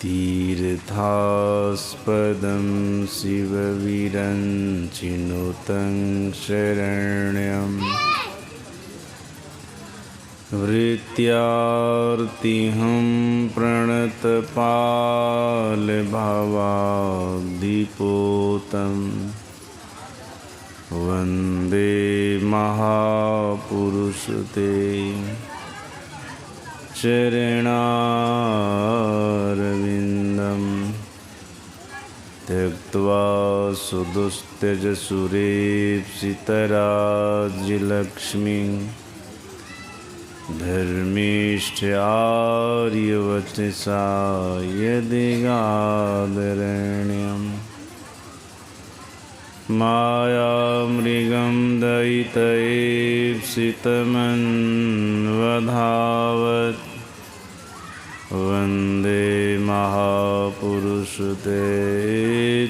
तीर्थास्पदं शिवविरञ्चिनुतं शरण्यं वृत्यार्तिहं प्रणतपालभवाब्धिपोतं वन्दे महापुरुषते चरणारविन्दं त्यक्त्वा सुदुस्त्यजसुरेप्सितराज्यलक्ष्मीं धर्मिष्ठ्यार्यवचसा यदिगादरण्यम् मायामृगं दयितैप्सितमन्वधावत् वन्दे महापुरुषते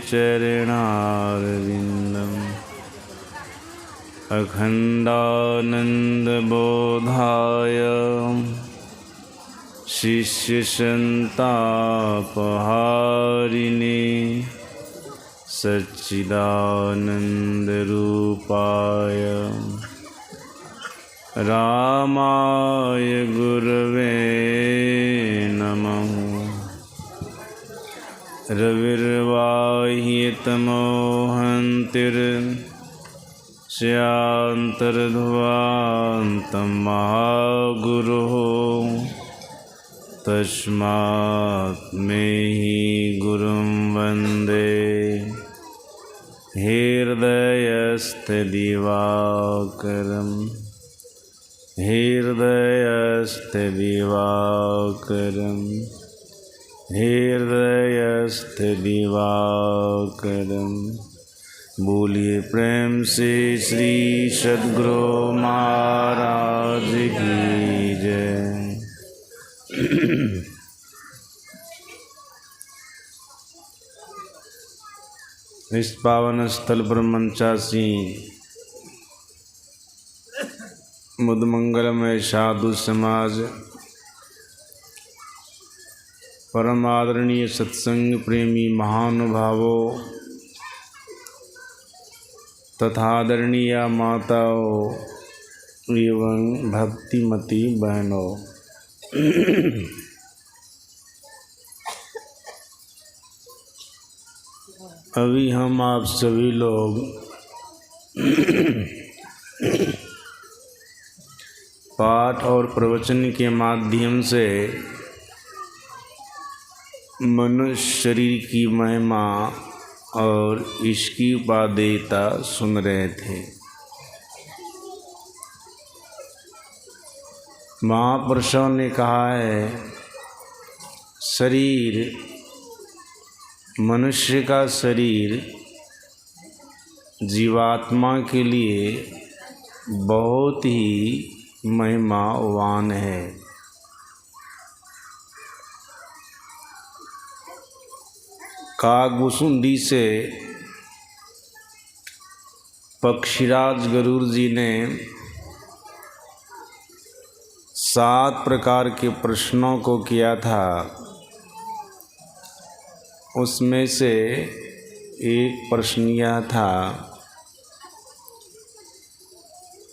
चरणारविन्दम् अखण्डानन्दबोधाय शिष्यसन्तापहारिणे सच्चिदानन्दरूपाय रामाय गुरवे नमः। रविर्वाह्यतमोहन्तिर्स्यान्तर्ध्वान्तं महागुरोः तस्मात् मे हि गुरुं वन्दे हृदयस्थदिवाकरम् हृदयस्थदिवाकरम् हृदयस्थदिवाकरम्। बोलिए प्रेम से श्री सद्गुरु महाराज की जय। इस पावन स्थल पर मंचासी मुदमंगलमय साधु समाज, परम आदरणीय सत्संग प्रेमी महानुभावों तथा आदरणीय माताओं एवं भक्तिमती बहनों, अभी हम आप सभी लोग पाठ और प्रवचन के माध्यम से मनुष्य शरीर की महिमा और इसकी उपादेयता सुन रहे थे। महापुरुषों ने कहा है, शरीर, मनुष्य का शरीर जीवात्मा के लिए बहुत ही महिमावान है। कागभूषुंडी से पक्षीराज गरुड़ जी ने 7 प्रकार के प्रश्नों को किया था। उसमें से एक प्रश्न यह था,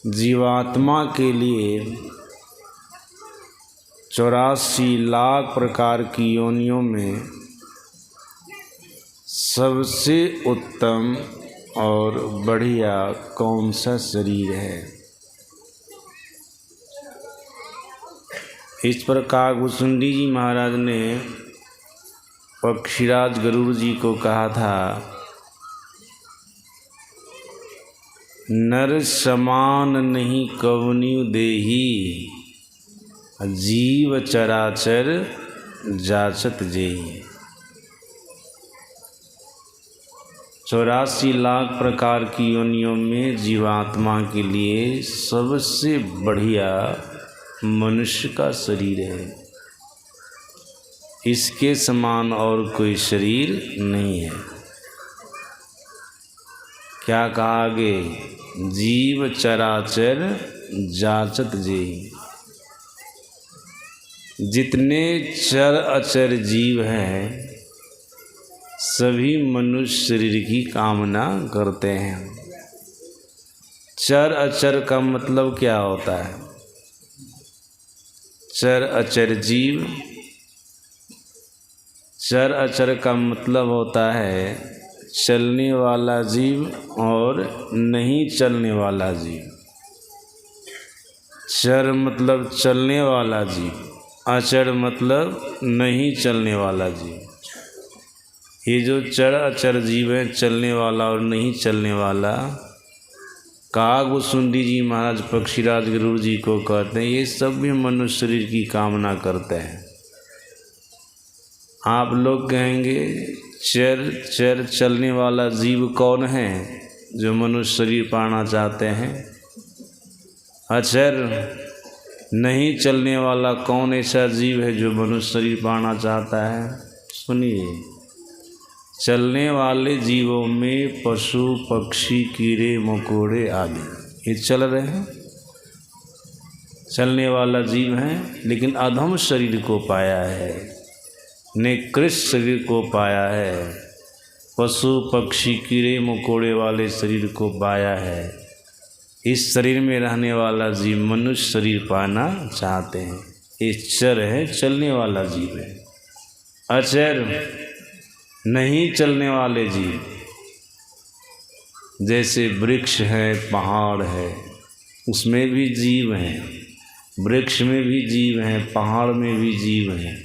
जीवात्मा के लिए 84 लाख प्रकार की योनियों में सबसे उत्तम और बढ़िया कौन सा शरीर है। इस प्रकार कागभूषुंडी जी महाराज ने पक्षीराज गरुड़ जी को कहा था, नर समान नहीं कवनियु देही, जीव चराचर जाचत जेहि। 84 लाख प्रकार की योनियों में जीवात्मा के लिए सबसे बढ़िया मनुष्य का शरीर है। इसके समान और कोई शरीर नहीं है। क्या कहा आगे, जीव चराचर जाचत जेहि। जितने चर अचर जीव हैं सभी मनुष्य शरीर की कामना करते हैं। चर अचर का मतलब क्या होता है? चर अचर जीव, चर अचर का मतलब होता है चलने वाला जीव और नहीं चलने वाला जीव। चर मतलब चलने वाला जीव, अचर मतलब नहीं चलने वाला जीव। ये जो चर अचर जीव है, चलने वाला और नहीं चलने वाला, कागभुसुंडी जी महाराज पक्षीराज गरुड़ जी को कहते हैं, ये सब भी मनुष्य शरीर की कामना करते हैं। आप लोग कहेंगे चर चलने वाला जीव कौन है जो मनुष्य शरीर पाना चाहते हैं? अचर नहीं चलने वाला कौन ऐसा जीव है जो मनुष्य शरीर पाना चाहता है? सुनिए, चलने वाले जीवों में पशु पक्षी कीड़े मकोड़े आदि ये चल रहे हैं, चलने वाला जीव है, लेकिन अधम शरीर को पाया है, निकृष्ट शरीर को पाया है, पशु पक्षी कीड़े मकोड़े वाले शरीर को पाया है। इस शरीर में रहने वाला जीव मनुष्य शरीर पाना चाहते हैं। ये चर है, चलने वाला जीव है। अचर नहीं चलने वाले जीव, जैसे वृक्ष है, पहाड़ है, उसमें भी जीव हैं, वृक्ष में भी जीव हैं, पहाड़ में भी जीव हैं,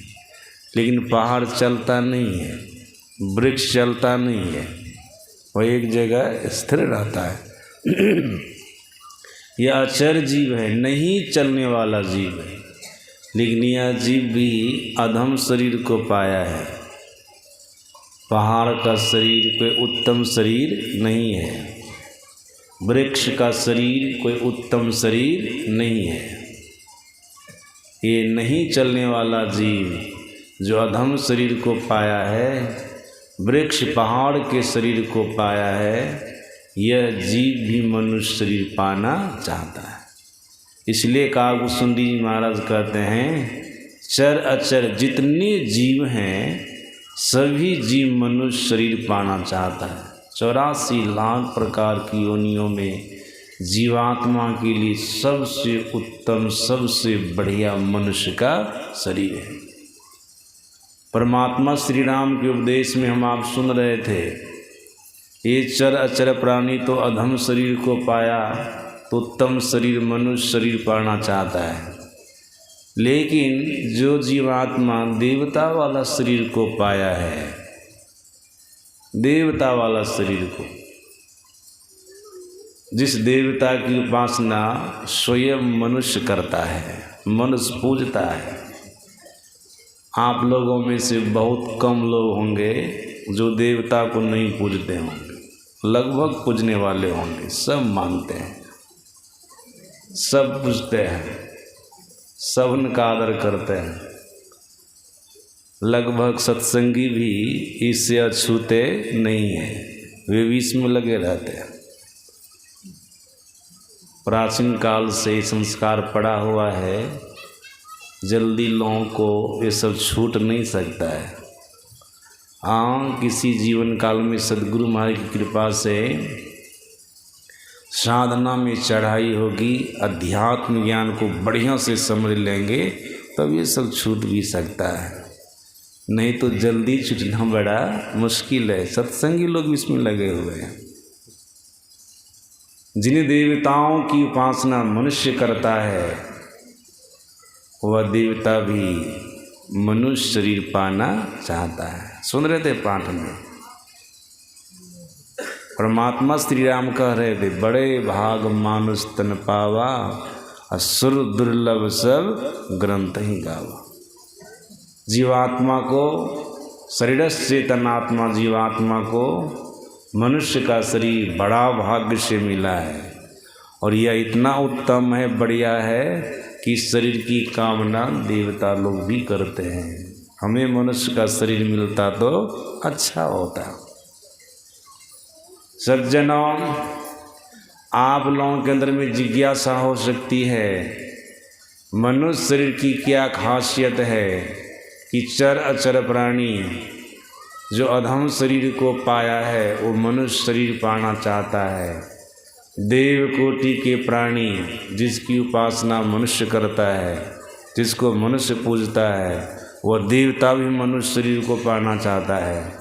लेकिन पहाड़ चलता नहीं है, वृक्ष चलता नहीं है, वह एक जगह स्थिर रहता है। यह अचर जीव है, नहीं चलने वाला जीव है, लेकिन यह जीव भी अधम शरीर को पाया है। पहाड़ का शरीर कोई उत्तम शरीर नहीं है, वृक्ष का शरीर कोई उत्तम शरीर नहीं है। ये नहीं चलने वाला जीव जो अधम शरीर को पाया है, वृक्ष पहाड़ के शरीर को पाया है, यह जीव भी मनुष्य शरीर पाना चाहता है। इसलिए कागभुसुंडी महाराज कहते हैं, चर अचर जितने जीव हैं सभी जीव मनुष्य शरीर पाना चाहता है। 84 लाख प्रकार की योनियों में जीवात्मा के लिए सबसे उत्तम, सबसे बढ़िया मनुष्य का शरीर है। परमात्मा श्री राम के उपदेश में हम आप सुन रहे थे, ये चर अचर प्राणी तो अधम शरीर को पाया तो उत्तम शरीर मनुष्य शरीर पाना चाहता है, लेकिन जो जीवात्मा देवता वाला शरीर को पाया है, देवता वाला शरीर को, जिस देवता की उपासना स्वयं मनुष्य करता है, मनुष्य पूजता है, आप लोगों में से बहुत कम लोग होंगे जो देवता को नहीं पूजते होंगे, लगभग पूजने वाले होंगे, सब मानते हैं, सब पूजते हैं, सब उनका आदर करते हैं। लगभग सत्संगी भी इससे अछूते नहीं हैं, वे भी इसमें लगे रहते हैं। प्राचीन काल से संस्कार पड़ा हुआ है, जल्दी लोगों को ये सब छूट नहीं सकता है। हाँ, किसी जीवन काल में सद्गुरु महाराज की कृपा से साधना में चढ़ाई होगी, अध्यात्म ज्ञान को बढ़िया से समझ लेंगे, तब ये सब छूट भी सकता है, नहीं तो जल्दी छूटना बड़ा मुश्किल है। सत्संगी लोग इसमें लगे हुए हैं। जिन देवताओं की उपासना मनुष्य करता है, वह देवता भी मनुष्य शरीर पाना चाहता है। सुन रहे थे पाठ में, परमात्मा श्री राम कह रहे थे, बड़े भाग मानुष तन पावा, असुर दुर्लभ सब ग्रंथ ही गावा। जीवात्मा को, शरीरस्य चेतनात्मा जीवात्मा को मनुष्य का शरीर बड़ा भाग्य से मिला है, और यह इतना उत्तम है, बढ़िया है कि इस शरीर की कामना देवता लोग भी करते हैं। हमें मनुष्य का शरीर मिलता तो अच्छा होता। सज्जनों, आप लोगों के अंदर में जिज्ञासा हो सकती है, मनुष्य शरीर की क्या खासियत है कि चर अचर प्राणी जो अधम शरीर को पाया है वो मनुष्य शरीर पाना चाहता है। देव कोटि के प्राणी जिसकी उपासना मनुष्य करता है, जिसको मनुष्य पूजता है, वह देवता भी मनुष्य शरीर को पाना चाहता है।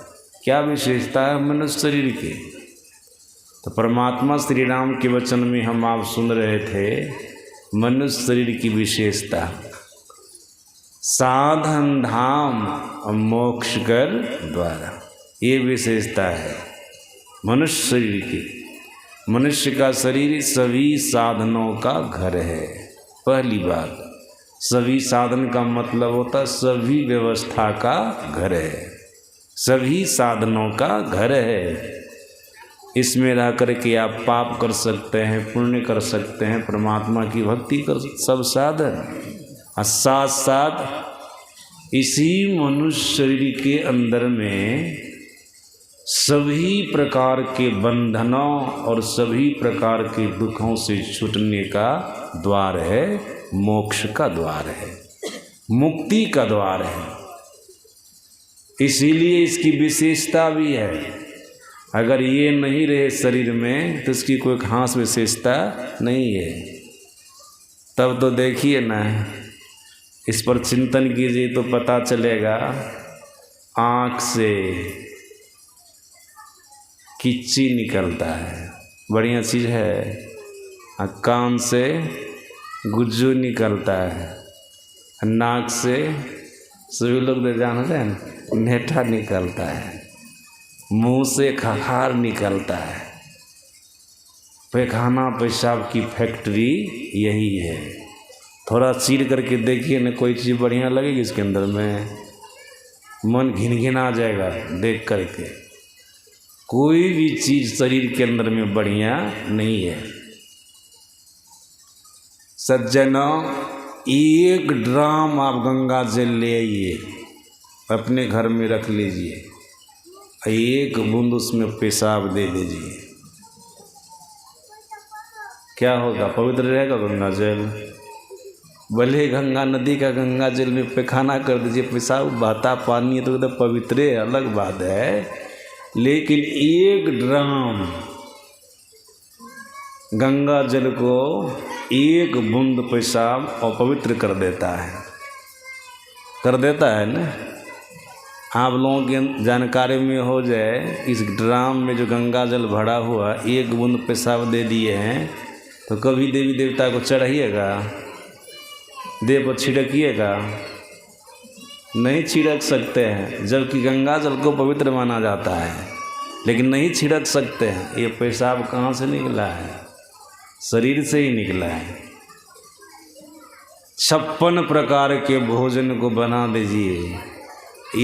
क्या विशेषता है मनुष्य शरीर की? तो परमात्मा श्री राम के वचन में हम आप सुन रहे थे मनुष्य शरीर की विशेषता, साधन धाम मोक्ष कर द्वारा, ये विशेषता है मनुष्य शरीर की। मनुष्य का शरीर सभी साधनों का घर है। पहली बात, सभी साधन का मतलब होता है सभी व्यवस्था का घर है, सभी साधनों का घर है। इसमें रह कर के आप पाप कर सकते हैं, पुण्य कर सकते हैं, परमात्मा की भक्ति कर सकते, सब साधन। और साथ साथ इसी मनुष्य शरीर के अंदर में सभी प्रकार के बंधनों और सभी प्रकार के दुखों से छूटने का द्वार है, मोक्ष का द्वार है, मुक्ति का द्वार है। इसीलिए इसकी विशेषता भी है। अगर ये नहीं रहे शरीर में तो इसकी कोई खास विशेषता नहीं है। तब तो देखिए ना, इस पर चिंतन कीजिए तो पता चलेगा। आँख से किच्ची निकलता है, बढ़िया चीज़ है। कान से गुज्जू निकलता है, नाक से सभी लोग जानते हैं नेठा निकलता है, मुंह से खखार निकलता है। पैखाना पेशाब की फैक्ट्री यही है। थोड़ा चीर करके देखिए ना, कोई चीज़ बढ़िया लगेगी इसके अंदर में, मन घिन आ जाएगा देख करके। कोई भी चीज़ शरीर के अंदर में बढ़िया नहीं है। सज्जनों, 1 ड्राम आप गंगा जल ले आइए, अपने घर में रख लीजिए, 1 बूंद उसमें पेशाब दे दीजिए, क्या होगा? पवित्र रहेगा गंगा जल। भले गंगा नदी का गंगा जल में पैखाना कर दीजिए, पेशाब बहता पानी है तो एकदम पवित्र है, अलग बात है। लेकिन 1 ड्राम गंगा जल को 1 बूंद पेशाब अपवित्र कर देता है ना। आप लोगों की जानकारी में हो जाए, इस ड्राम में जो गंगा जल भरा हुआ 1 बूंद पेशाब दे दिए हैं तो कभी देवी देवता को चढ़ाइएगा, देह पर छिड़किएगा? नहीं छिड़क सकते हैं, जबकि गंगा जल को पवित्र माना जाता है, लेकिन नहीं छिड़क सकते हैं। ये पेशाब कहाँ से निकला है? शरीर से ही निकला है। 56 प्रकार के भोजन को बना दीजिए,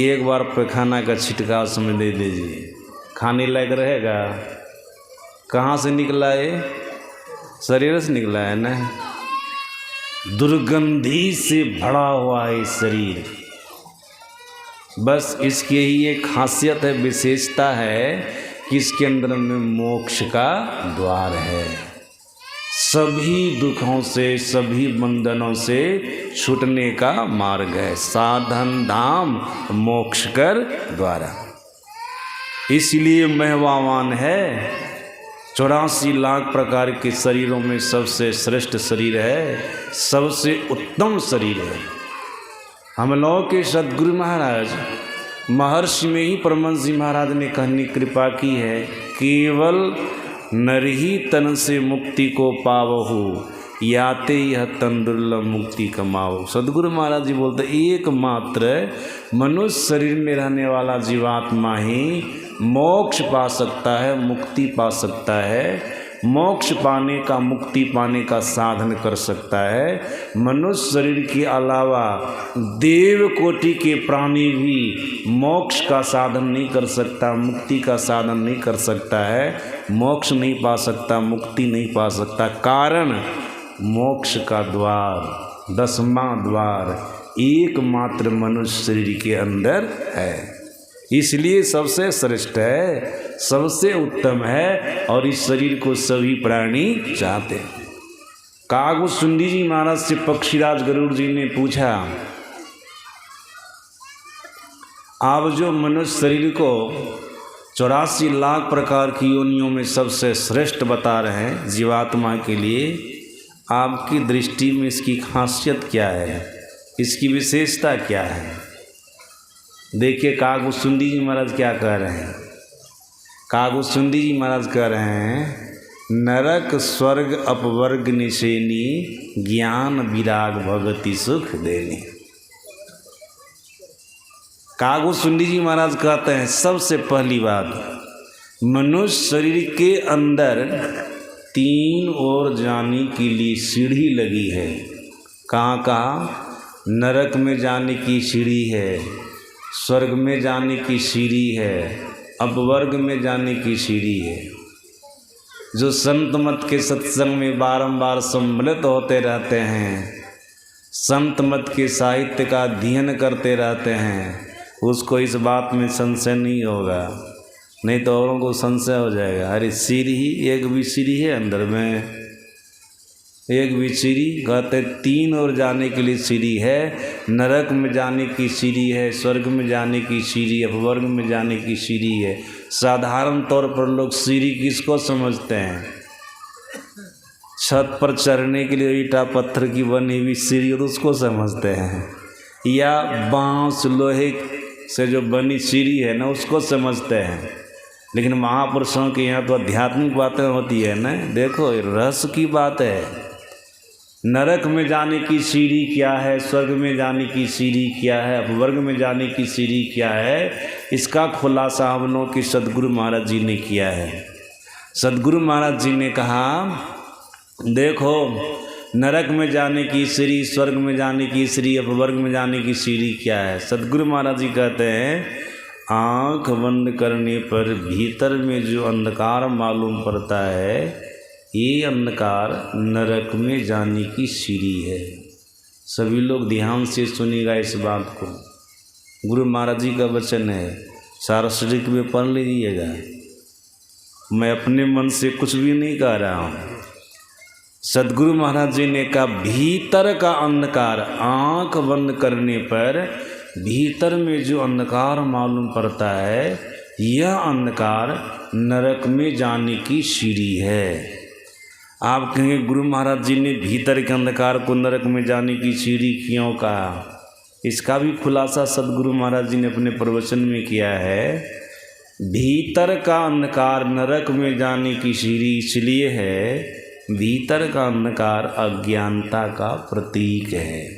एक बार पैखाना का छिटकाव समय दे दीजिए, खाने लायक रहेगा? कहाँ से निकला है? शरीर से निकला है ना। दुर्गंधी से भरा हुआ है शरीर। बस इसकी ही एक खासियत है, विशेषता है कि इसके अंदर में मोक्ष का द्वार है। सभी दुखों से, सभी बंधनों से छूटने का मार्ग है, साधन धाम मोक्ष कर द्वारा। इसलिए महिमावान है। 84 लाख प्रकार के शरीरों में सबसे श्रेष्ठ शरीर है, सबसे उत्तम शरीर है। हम लोगों के सद्गुरु महाराज महर्षि में ही परमहंस जी महाराज ने कहनी कृपा की है, केवल नर ही तन से मुक्ति को पावहु, याते यह तन दुर्लभ मुक्ति कमाओ। सद्गुरु महाराज जी बोलते एकमात्र मनुष्य शरीर में रहने वाला जीवात्मा ही मोक्ष पा सकता है, मुक्ति पा सकता है। मोक्ष पाने का, मुक्ति पाने का साधन कर सकता है। मनुष्य शरीर के अलावा देव कोटि के प्राणी भी मोक्ष का साधन नहीं कर सकता, मुक्ति का साधन नहीं कर सकता है, मोक्ष नहीं पा सकता, मुक्ति नहीं पा सकता। कारण मोक्ष का द्वार, 10वां द्वार एकमात्र मनुष्य शरीर के अंदर है। इसलिए सबसे श्रेष्ठ है, सबसे उत्तम है, और इस शरीर को सभी प्राणी चाहते हैं। कागभुसुंडी जी महाराज से पक्षीराज गरुड़ जी ने पूछा, आप जो मनुष्य शरीर को 84 लाख प्रकार की योनियों में सबसे श्रेष्ठ बता रहे हैं जीवात्मा के लिए, आपकी दृष्टि में इसकी खासियत क्या है, इसकी विशेषता क्या है? देखिए कागभुसुंडी जी महाराज क्या कह रहे हैं। कागभुसुंडी जी महाराज कह रहे हैं, नरक स्वर्ग अपवर्ग निशेनी, ज्ञान विराग भगति सुख देनी। कागभुसुंडी जी महाराज कहते हैं, सबसे पहली बात, मनुष्य शरीर के अंदर 3 ओर जाने के लिए सीढ़ी लगी है। कहाँ कहाँ? नरक में जाने की सीढ़ी है, स्वर्ग में जाने की सीढ़ी है, अपवर्ग में जाने की सीढ़ी है। जो संत मत के सत्संग में बारंबार सम्मिलित होते रहते हैं, संत मत के साहित्य का अध्ययन करते रहते हैं, उसको इस बात में संशय नहीं होगा, नहीं तो औरों को संशय हो जाएगा। अरे सीढ़ी ही एक भी सीढ़ी है अंदर में, एक भी सीढ़ी, कहते 3 ओर जाने के लिए सीढ़ी है। नरक में जाने की सीढ़ी है, स्वर्ग में जाने की सीढ़ी, अपवर्ग में जाने की सीढ़ी है। साधारण तौर पर लोग सीढ़ी किसको समझते हैं? छत पर चढ़ने के लिए ईटा पत्थर की बनी हुई सीढ़ी, तो उसको समझते हैं, या बांस लोहे से जो बनी सीढ़ी है ना, उसको समझते हैं। लेकिन महापुरुषों के यहाँ तो आध्यात्मिक बातें होती है ना। देखो रस की बात है। नरक में जाने की सीढ़ी क्या है, स्वर्ग में जाने की सीढ़ी क्या है, अपवर्ग में जाने की सीढ़ी क्या है, इसका खुलासा हम लोगों के सदगुरु महाराज जी ने किया है। सदगुरु महाराज जी ने कहा, देखो नरक में जाने की सीढ़ी, स्वर्ग में जाने की सीढ़ी, अपवर्ग में जाने की सीढ़ी क्या है। सदगुरु महाराज जी कहते हैं, आँख बंद करने पर भीतर में जो अंधकार मालूम पड़ता है, ये अंधकार नरक में जाने की सीढ़ी है। सभी लोग ध्यान से सुनिएगा इस बात को। गुरु महाराज जी का वचन है, सारस्वत में पढ़ लीजिएगा। मैं अपने मन से कुछ भी नहीं कह रहा हूँ। सदगुरु महाराज जी ने कहा, भीतर का अंधकार, आँख बंद करने पर भीतर में जो अंधकार मालूम पड़ता है, यह अंधकार नरक में जाने की सीढ़ी है। आप कहेंगे, गुरु महाराज जी ने भीतर के अंधकार को नरक में जाने की सीढ़ी क्यों कहा? इसका भी खुलासा सदगुरु महाराज जी ने अपने प्रवचन में किया है। भीतर का अंधकार नरक में जाने की सीढ़ी इसलिए है, भीतर का अंधकार अज्ञानता का प्रतीक है।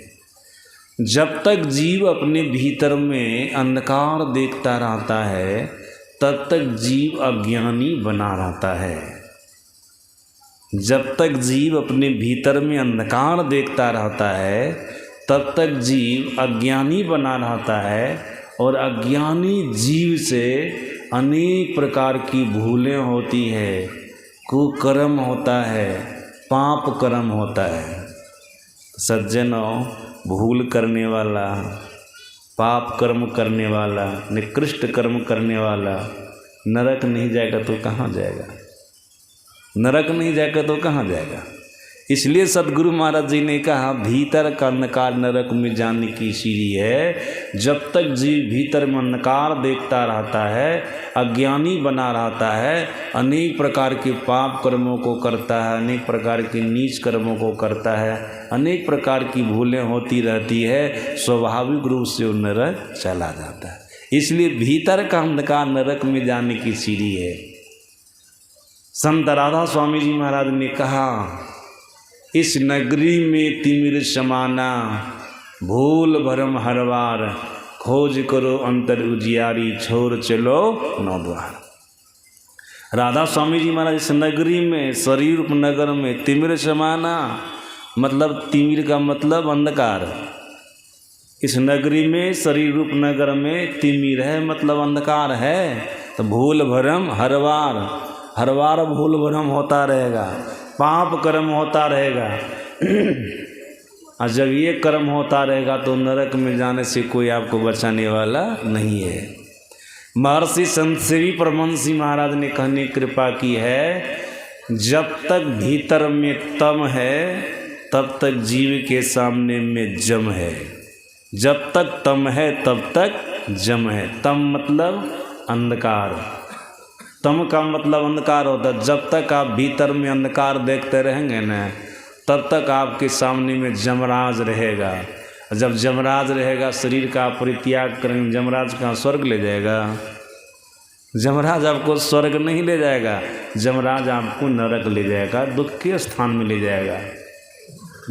जब तक जीव अपने भीतर में अंधकार देखता रहता है, तब तक जीव अज्ञानी बना रहता है। जब तक जीव अपने भीतर में अंधकार देखता रहता है, तब तक जीव अज्ञानी बना रहता है। और अज्ञानी जीव से अनेक प्रकार की भूलें होती है, कुकर्म होता है, पाप कर्म होता है। सज्जनों, भूल करने वाला, पाप कर्म करने वाला, निकृष्ट कर्म करने वाला नरक नहीं जाएगा तो कहाँ जाएगा? नरक नहीं जाएगा तो कहाँ जाएगा? इसलिए सदगुरु महाराज जी ने कहा, भीतर का अंधकार नरक में जाने की सीढ़ी है। जब तक जीव भीतर में अंधकार देखता रहता है, अज्ञानी बना रहता है, अनेक प्रकार के पाप कर्मों को करता है, अनेक प्रकार के नीच कर्मों को करता है, अनेक प्रकार की भूलें होती रहती है, स्वाभाविक रूप से वो नरक चला जाता है। इसलिए भीतर का अंधकार नरक में जाने की सीढ़ी है। संत राधा स्वामी जी महाराज ने कहा, इस नगरी में तिमिर समाना, भूल भरम हर बार, खोज करो अंतर उजियारी, छोड़ चलो नौ द्वार। राधा स्वामी जी महाराज इस नगरी में, शरीर रूप नगर में, तिमिर समाना मतलब, तिमिर का मतलब अंधकार। इस नगरी में, शरीर रूप नगर में तिमिर है मतलब अंधकार है। तो भूल भरम हर बार भूल भरम होता रहेगा, पाप कर्म होता रहेगा। और जब ये कर्म होता रहेगा तो नरक में जाने से कोई आपको बचाने वाला नहीं है। महर्षि संत श्री परमहंस महाराज ने कहने कृपा की है, जब तक भीतर में तम है तब तक जीव के सामने में जम है। जब तक तम है तब तक जम है। तम मतलब अंधकार, तम का मतलब अंधकार होता है। जब तक आप भीतर में अंधकार देखते रहेंगे ना, तब तक आपके सामने में जमराज रहेगा। जब जमराज रहेगा, शरीर का परित्याग करेंगे, जमराज कहाँ स्वर्ग ले जाएगा? जमराज आपको स्वर्ग नहीं ले जाएगा, जमराज आपको नरक ले जाएगा, दुख के स्थान में ले जाएगा,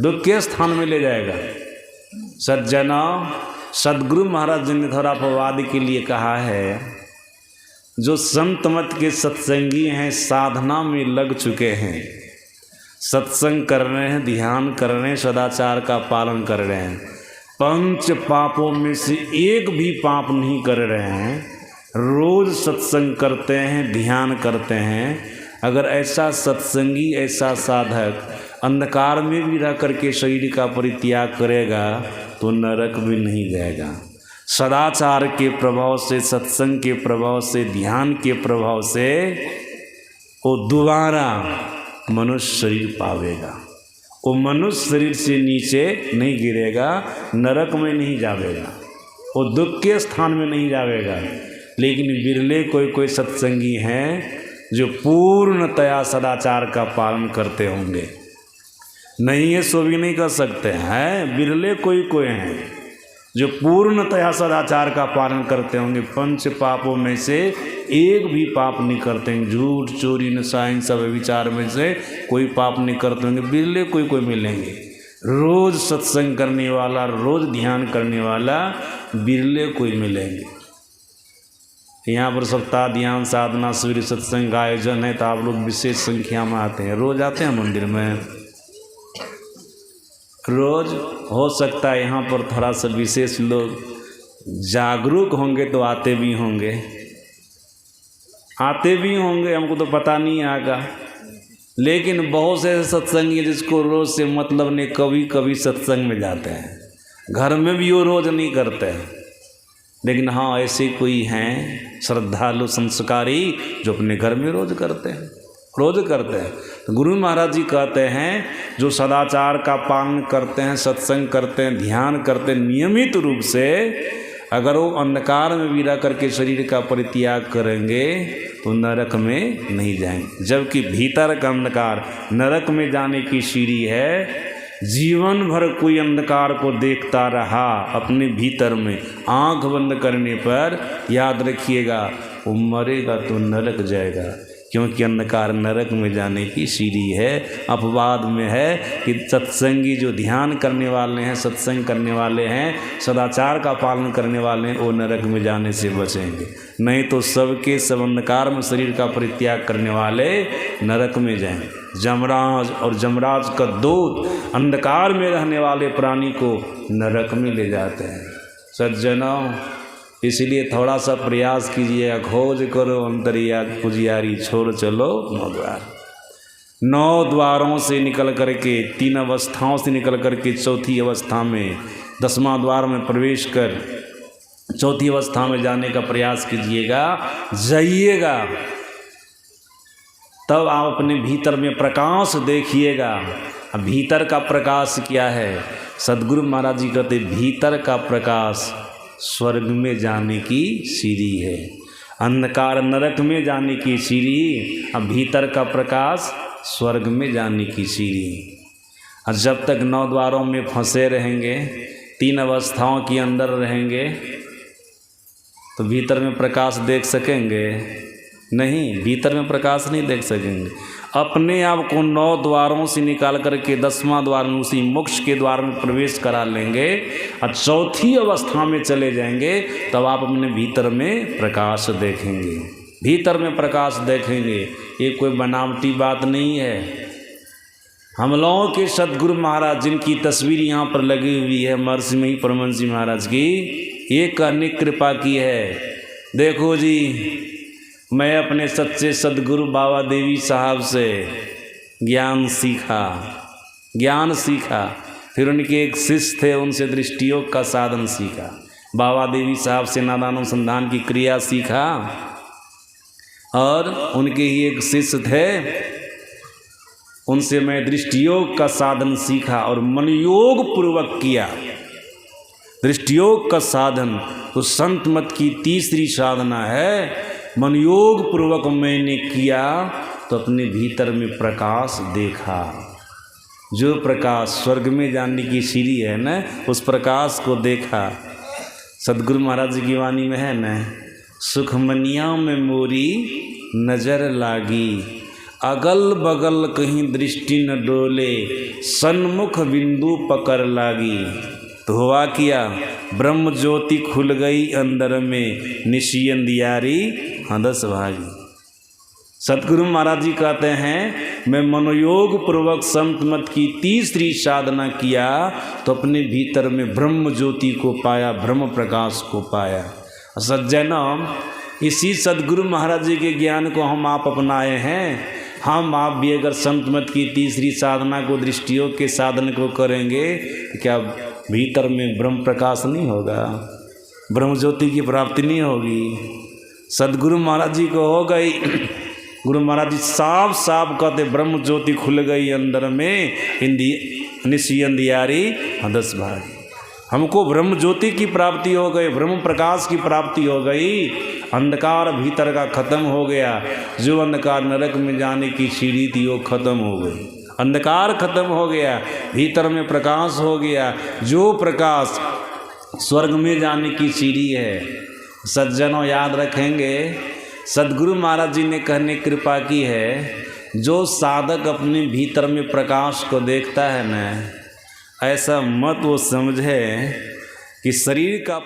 दुख के स्थान में ले जाएगा। सज्जनों, सदगुरु महाराज जी ने थोड़ा अपवाद के लिए कहा है, जो संत मत के सत्संगी हैं, साधना में लग चुके हैं, सत्संग कर रहे हैं, ध्यान कर रहे हैं, सदाचार का पालन कर रहे हैं, पंच पापों में से एक भी पाप नहीं कर रहे हैं, रोज सत्संग करते हैं, ध्यान करते हैं, अगर ऐसा सत्संगी, ऐसा साधक अंधकार में भी रह करके शरीर का परित्याग करेगा तो नरक भी नहीं जाएगा। सदाचार के प्रभाव से, सत्संग के प्रभाव से, ध्यान के प्रभाव से वो दोबारा मनुष्य शरीर पावेगा। वो मनुष्य शरीर से नीचे नहीं गिरेगा, नरक में नहीं जावेगा, वो दुख के स्थान में नहीं जावेगा। लेकिन बिरले कोई सत्संगी हैं जो पूर्णतया सदाचार का पालन करते होंगे। नहीं, ये सो भी नहीं कर सकते हैं। बिरले कोई हैं जो पूर्णतया सदाचार का पालन करते होंगे, पंच पापों में से एक भी पाप नहीं करते हैं। झूठ, चोरी, नशा, इन सब विचार में से कोई पाप नहीं करते होंगे। बिरले कोई मिलेंगे। रोज सत्संग करने वाला, रोज ध्यान करने वाला बिरले कोई मिलेंगे। यहाँ पर सप्ताह ध्यान साधना शिविर सत्संग का आयोजन है तो आप लोग विशेष संख्या में आते हैं, रोज आते हैं मंदिर में। रोज हो सकता है यहाँ पर थोड़ा सा विशेष लोग जागरूक होंगे तो आते भी होंगे, हमको तो पता नहीं आगा। लेकिन बहुत से सत्संगी जिसको रोज से मतलब नहीं, कभी कभी सत्संग में जाते हैं, घर में भी वो रोज नहीं करते हैं। लेकिन हाँ, ऐसे कोई हैं श्रद्धालु संस्कारी जो अपने घर में रोज करते हैं। तो गुरु महाराज जी कहते हैं, जो सदाचार का पालन करते हैं, सत्संग करते हैं, ध्यान करते हैं नियमित रूप से, अगर वो अंधकार में भी रह करके शरीर का परित्याग करेंगे तो नरक में नहीं जाएंगे। जबकि भीतर का अंधकार नरक में जाने की सीढ़ी है। जीवन भर कोई अंधकार को देखता रहा अपने भीतर में, आंख बंद करने पर याद रखिएगा वो मरेगा तो नरक जाएगा, क्योंकि अंधकार नरक में जाने की सीढ़ी है। अपवाद में है कि सत्संगी जो ध्यान करने वाले हैं, सत्संग करने वाले हैं, सदाचार का पालन करने वाले हैं, वो नरक में जाने से बचेंगे। नहीं तो सबके सब अंधकार में शरीर का परित्याग करने वाले नरक में जाएंगे। जमराज और जमराज का दूत अंधकार में रहने वाले प्राणी को नरक में ले जाते हैं। सज्जनों, इसलिए थोड़ा सा प्रयास कीजिएगा, खोज करो अंतरियाग पुजियारी, छोड़ चलो 9 द्वार। 9 द्वारों से निकल करके, 3 अवस्थाओं से निकल करके चौथी अवस्था में, 10वां द्वार में प्रवेश कर चौथी अवस्था में जाने का प्रयास कीजिएगा, जाइएगा। तब आप अपने भीतर में प्रकाश देखिएगा। अब भीतर का प्रकाश क्या है? सदगुरु महाराज जी कहते भीतर का प्रकाश स्वर्ग में जाने की सीढ़ी है। अंधकार नरक में जाने की सीढ़ी, अब भीतर का प्रकाश स्वर्ग में जाने की सीढ़ी। और जब तक 9 द्वारों में फंसे रहेंगे, 3 अवस्थाओं के अंदर रहेंगे, तो भीतर में प्रकाश देख सकेंगे? नहीं, भीतर में प्रकाश नहीं देख सकेंगे। अपने आप को 9 द्वारों से निकाल करके 10वां द्वार में, उसी मोक्ष के द्वार में प्रवेश करा लेंगे और चौथी अवस्था में चले जाएंगे, तब आप अपने भीतर में प्रकाश देखेंगे। भीतर में प्रकाश देखेंगे, ये कोई बनावटी बात नहीं है। हम लोगों के सदगुरु महाराज जिनकी तस्वीर यहाँ पर लगी हुई है, महर्षि मही परमहंस महाराज की, ये कहने कृपा की है। देखो जी, मैं अपने सच्चे सदगुरु बाबा देवी साहब से ज्ञान सीखा, फिर उनके एक शिष्य थे, उनसे दृष्टियोग का साधन सीखा। बाबा देवी साहब से नादानुसंधान की क्रिया सीखा, और उनके ही एक शिष्य थे उनसे मैं दृष्टियोग का साधन सीखा और मनयोग पूर्वक किया। दृष्टियोग का साधन तो संत मत की तीसरी साधना है। मनयोग पूर्वक मैंने किया तो अपने भीतर में प्रकाश देखा। जो प्रकाश स्वर्ग में जाने की सीढ़ी है न, उस प्रकाश को देखा। सदगुरु महाराज जी की वाणी में है न, सुखमनिया में मोरी नजर लागी, अगल बगल कहीं दृष्टि न डोले, सन्मुख बिंदु पकड़ लागी। तो हुआ किया, ब्रह्म ज्योति खुल गई अंदर में, निशी अंधियारी हदस भागी। सतगुरु महाराज जी कहते हैं मैं मनोयोग पूर्वक संत मत की तीसरी साधना किया तो अपने भीतर में ब्रह्म ज्योति को पाया, ब्रह्म प्रकाश को पाया। सज्जनों, इसी सदगुरु महाराज जी के ज्ञान को हम आप अपनाए हैं। हम आप भी अगर संत मत की तीसरी साधना को, दृष्टियोग के साधन को करेंगे तो क्या भीतर में ब्रह्म प्रकाश नहीं होगा, ब्रह्म ज्योति की प्राप्ति नहीं होगी। सदगुरु महाराज जी को हो गई। गुरु महाराज जी साफ साफ कहते ब्रह्म ज्योति खुल गई अंदर में, निशी अंधियारी हदस भागी। हमको ब्रह्म ज्योति की प्राप्ति हो गई, ब्रह्म प्रकाश की प्राप्ति हो गई। अंधकार भीतर का खत्म हो गया। जो अंधकार नरक में जाने की सीढ़ी थी वो खत्म हो गई। अंधकार खत्म हो गया, भीतर में प्रकाश हो गया। जो प्रकाश स्वर्ग में जाने की सीढ़ी है। सज्जनों, याद रखेंगे, सदगुरु महाराज जी ने कहने कृपा की है, जो साधक अपने भीतर में प्रकाश को देखता है न, ऐसा मत वो समझे कि शरीर का